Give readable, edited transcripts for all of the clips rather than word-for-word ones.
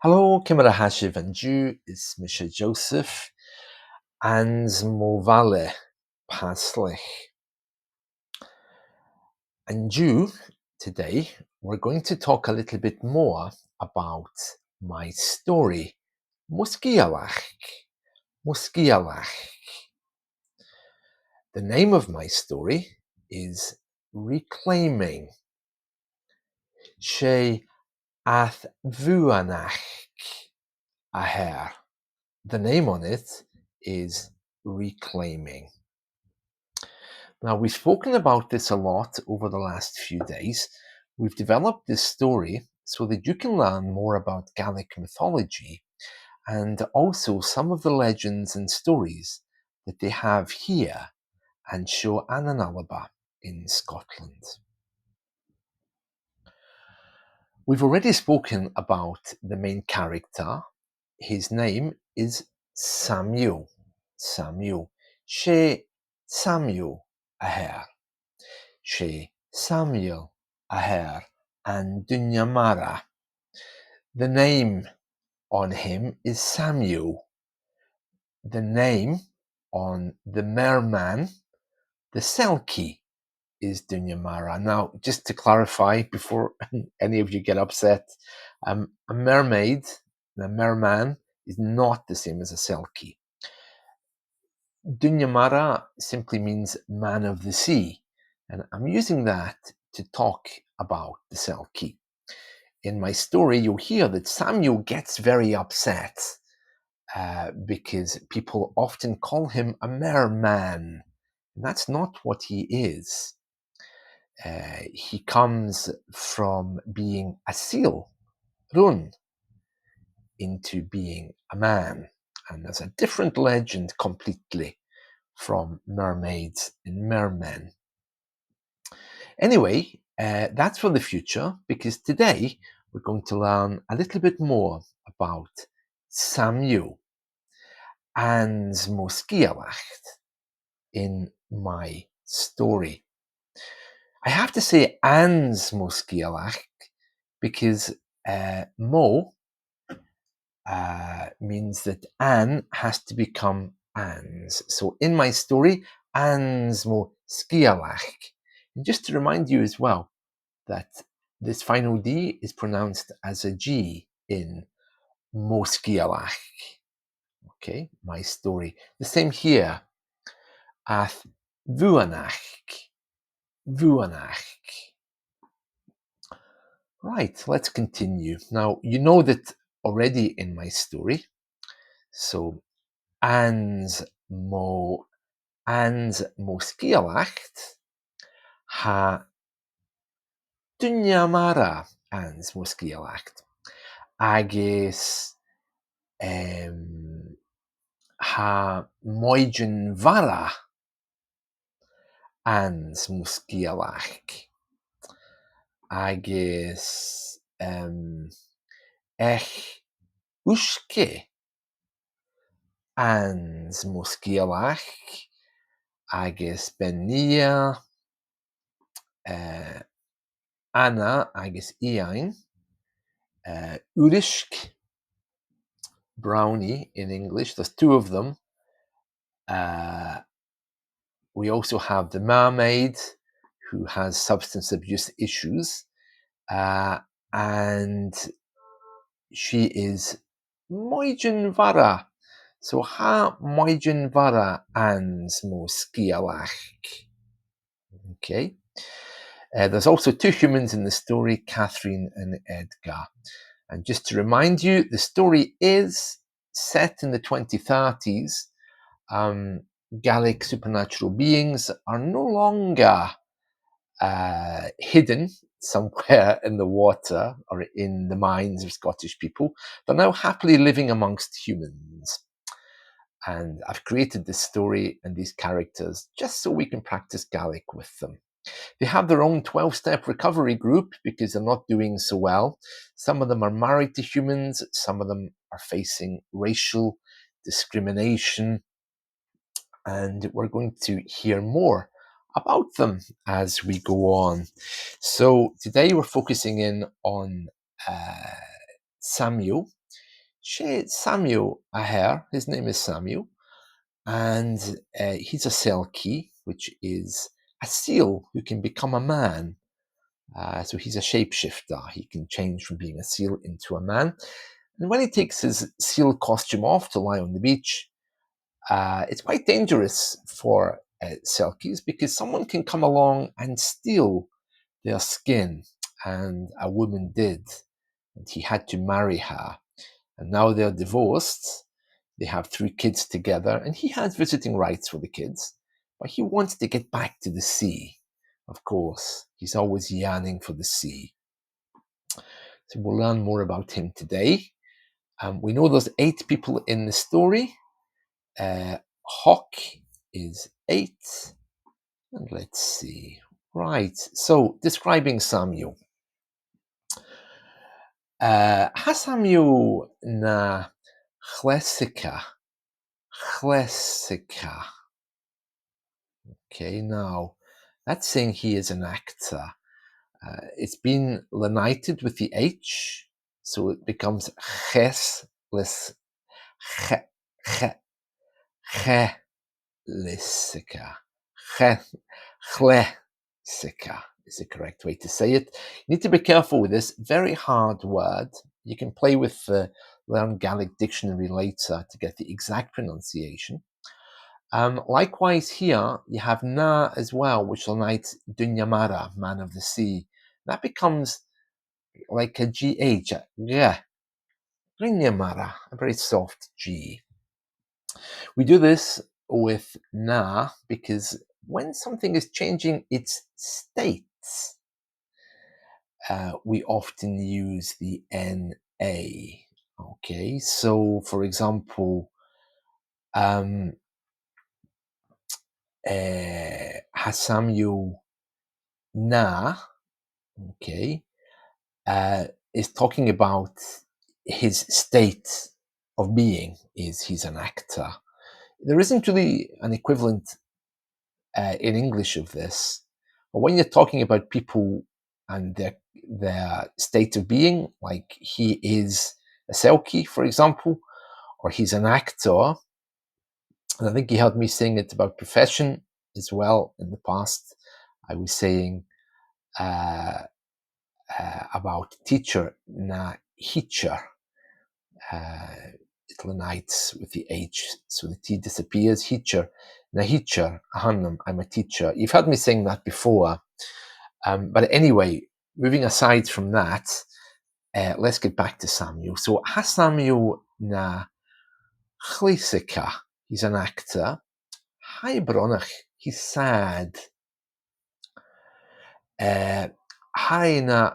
Halò, cymara hashiv an-diugh is Misha Joseph ans movale paslich. An-diugh, today we're going to talk a little bit more about my story. Muskialach. The name of my story is Reclaiming. She ath dhuine aher. The name on it is Reclaiming. Now, we've spoken about this a lot over the last few days. We've developed this story so that you can learn more about Gaelic mythology and also some of the legends and stories that they have here and show an in Scotland. We've already spoken about the main character. His name is Sàmuel. She Sàmuel aher. She Sàmuel aher an-diugh. The name on him is Sàmuel. The name on the merman, the selkie, is dhuine. Now, just to clarify before any of you get upset, a mermaid, a merman, is not the same as a selkie. Dhuine simply means man of the sea, and I'm using that to talk about the selkie. In my story, you'll hear that Sàmuel gets very upset because people often call him a merman. And that's not what he is. He comes from being a seal, run, into being a man. And there's a different legend completely from mermaids and mermen. Anyway, that's for the future, because today we're going to learn a little bit more about Sàmuel ans Muskialach in my story. I have to say ans Muskialach because mo means that an has to become ans. So in my story, ans Muskialach. And just to remind you as well that this final D is pronounced as a G in Muskialach. Okay, my story. The same here. Ath dhuine. Right, let's continue. Now, you know that already in my story. So, ans Muskialach ha dhuine ans Muskialach. Agus ha moidjin vara ans Muskialach. Agus uske ans Muskialach. Agus benia Anna agus iain. Urishk, brownie in English. There's two of them. We also have the mermaid who has substance abuse issues, and she is moidjin vara. So ha moidjin vara ans Muskialach. Okay. There's also two humans in the story, Catherine and Edgar. And just to remind you, the story is set in the 2030s. Gaelic supernatural beings are no longer hidden somewhere in the water or in the minds of Scottish people. They're now happily living amongst humans. And I've created this story and these characters just so we can practice Gaelic with them. They have their own 12-step recovery group because they're not doing so well. Some of them are married to humans. Some of them are facing racial discrimination. And we're going to hear more about them as we go on. So today we're focusing in on Sàmuel. Sàmuel here, his name is Sàmuel, and he's a selkie, which is a seal who can become a man. So he's a shapeshifter. He can change from being a seal into a man. And when he takes his seal costume off to lie on the beach, it's quite dangerous for selkies because someone can come along and steal their skin. And a woman did. And he had to marry her. And now they're divorced. They have 3 kids together. And he has visiting rights for the kids. But he wants to get back to the sea. Of course, he's always yearning for the sea. So we'll learn more about him today. We know there's 8 people in the story. Hawk is 8. And let's see. Right, so describing Sàmuel. Sàmuel na chleasaiche. Chleasaiche. Okay, now that's saying he is an actor. It's been lenited with the H, so it becomes ches, chleasaiche. Chleasaiche is the correct way to say it. You need to be careful with this very hard word. You can play with the Learn Gaelic dictionary later to get the exact pronunciation. Likewise here, you have na as well, which will write dhuine, man of the sea. That becomes like a GH, dhuine, a very soft G. We do this with na because when something is changing its states, we often use the NA. Okay, so for example, Sàmuel na, okay, is talking about his state of being, is he's an actor. There isn't really an equivalent in English of this, but when you're talking about people and their state of being, like he is a selkie, for example, or he's an actor, and I think you heard me saying it about profession as well in the past. I was saying about teacher, na teacher. It lenites with the H, so the T disappears. Teacher, na teacher, I'm a teacher. You've heard me saying that before. But anyway, moving aside from that, let's get back to Sàmuel. So, Sàmuel na chleasaiche, he's an actor. Hi brònach, he's sad. Hi na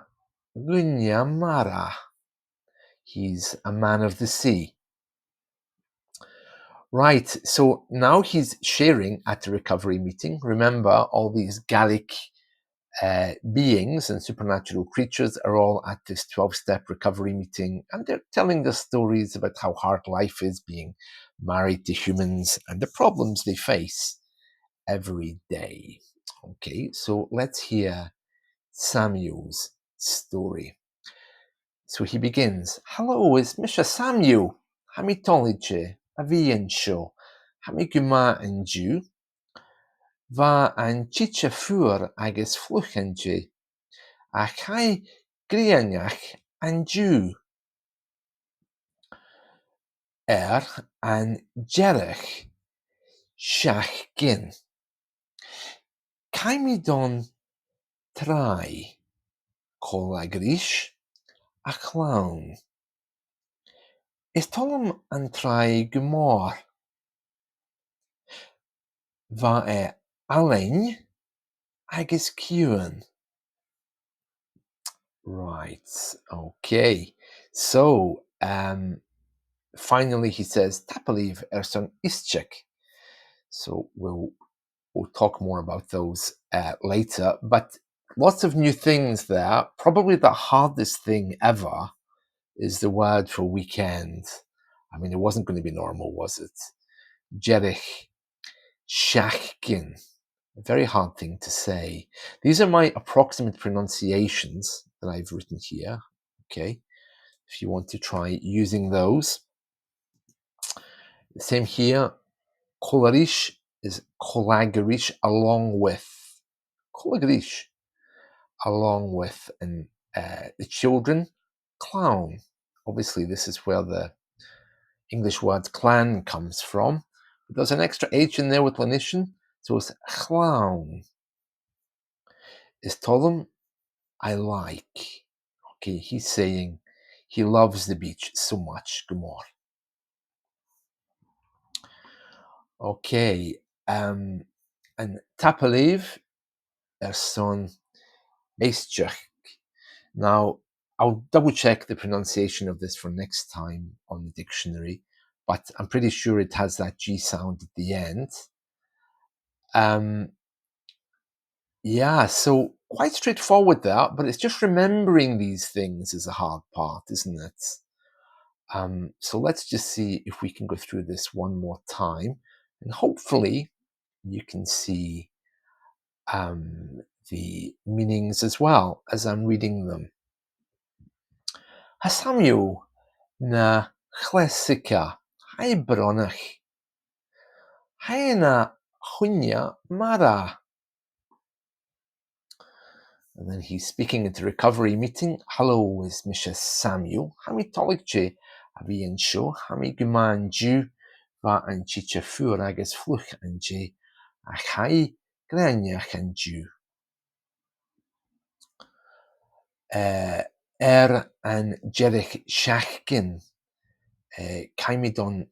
dhuine, he's a man of the sea. Right, so now he's sharing at the recovery meeting. Remember, all these Gaelic beings and supernatural creatures are all at this 12-step recovery meeting, and they're telling their stories about how hard life is being married to humans and the problems they face every day. Okay, so let's hear Sàmuel's story. So he begins, Halò, is Misha Sàmuel, ha mi toilichte, a bhí seo, ha mi an-diugh, va an-chiche fuar agus fliuch a chaidh grianach an-diugh an jerech shachgin. Caimi don tràigh, colag a clown. Is tolm an tràigh gomór. Va alinn agus ciùin. Right, okay. So, finally he says, Tapaliv son ischek. So we'll talk more about those later. But lots of new things there. Probably the hardest thing ever is the word for weekend. I mean, it wasn't going to be normal, was it? Jerech, shachgin. A very hard thing to say. These are my approximate pronunciations that I've written here. Okay. if you want to try using those. Same here. Colarish is colagarish, along with. Colagarish, along with, and the children. Clown. Obviously, this is where the English word chlann comes from. But there's an extra H in there with lenition, so it's chlown. Is tohl, I like. Okay, he's saying he loves the beach so much. Gomor. Okay, and tapalev son jerech. Now, I'll double check the pronunciation of this for next time on the dictionary, but I'm pretty sure it has that G sound at the end. Yeah, so quite straightforward there, but it's just remembering these things is a hard part, isn't it? So let's just see if we can go through this one more time, and hopefully you can see the meanings as well as I'm reading them. Sàmuel na chleasaiche, hai brònach, hai na dhuine mara. And then he's speaking at the recovery meeting. Halò is mise Sàmuel. Hami toilichte a bhí an seo. Hami an-diugh va an chiche fuar agus fliuch an-diugh a chaidh grianach an-diugh. An jerech shachgin. Caimidon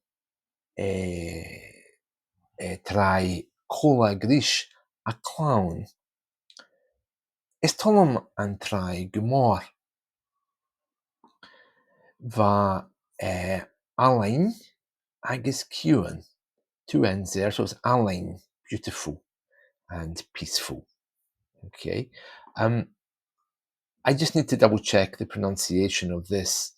tràigh colag a clown. Is toll an tràigh gomor. Va àlainn agus ciùin. Two ends there, so it's alinn, beautiful and peaceful. Okay. I just need to double check the pronunciation of this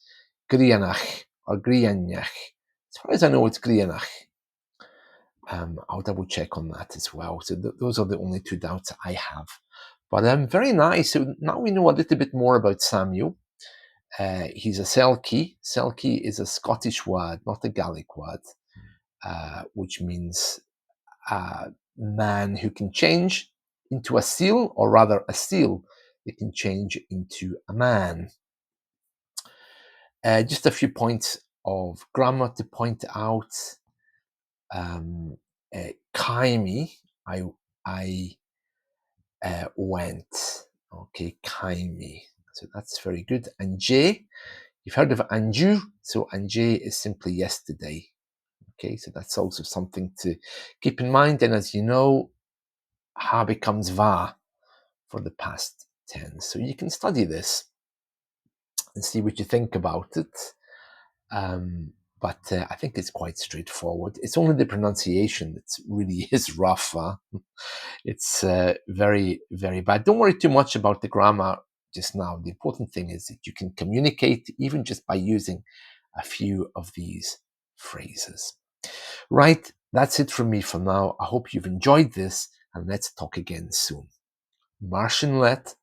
grianach or grianach. As far as I know, it's grianach. I'll double check on that as well. So those are the only two doubts I have. But very nice. So now we know a little bit more about Sàmuel. He's a selkie. Selkie is a Scottish word, not a Gaelic word, which means a man who can change into a seal, or rather a seal that can change into a man. Just a few points of grammar to point out. Kaimi, I went. Okay, kaimi. So that's very good. And J, you've heard of an-diugh, so an-diugh is simply yesterday. Okay, so that's also something to keep in mind. And as you know, ha becomes va for the past tense. So you can study this and see what you think about it. But I think it's quite straightforward. It's only the pronunciation that really is rough. It's very, very bad. Don't worry too much about the grammar just now. The important thing is that you can communicate even just by using a few of these phrases. Right, that's it from me for now. I hope you've enjoyed this, and let's talk again soon. Martin let.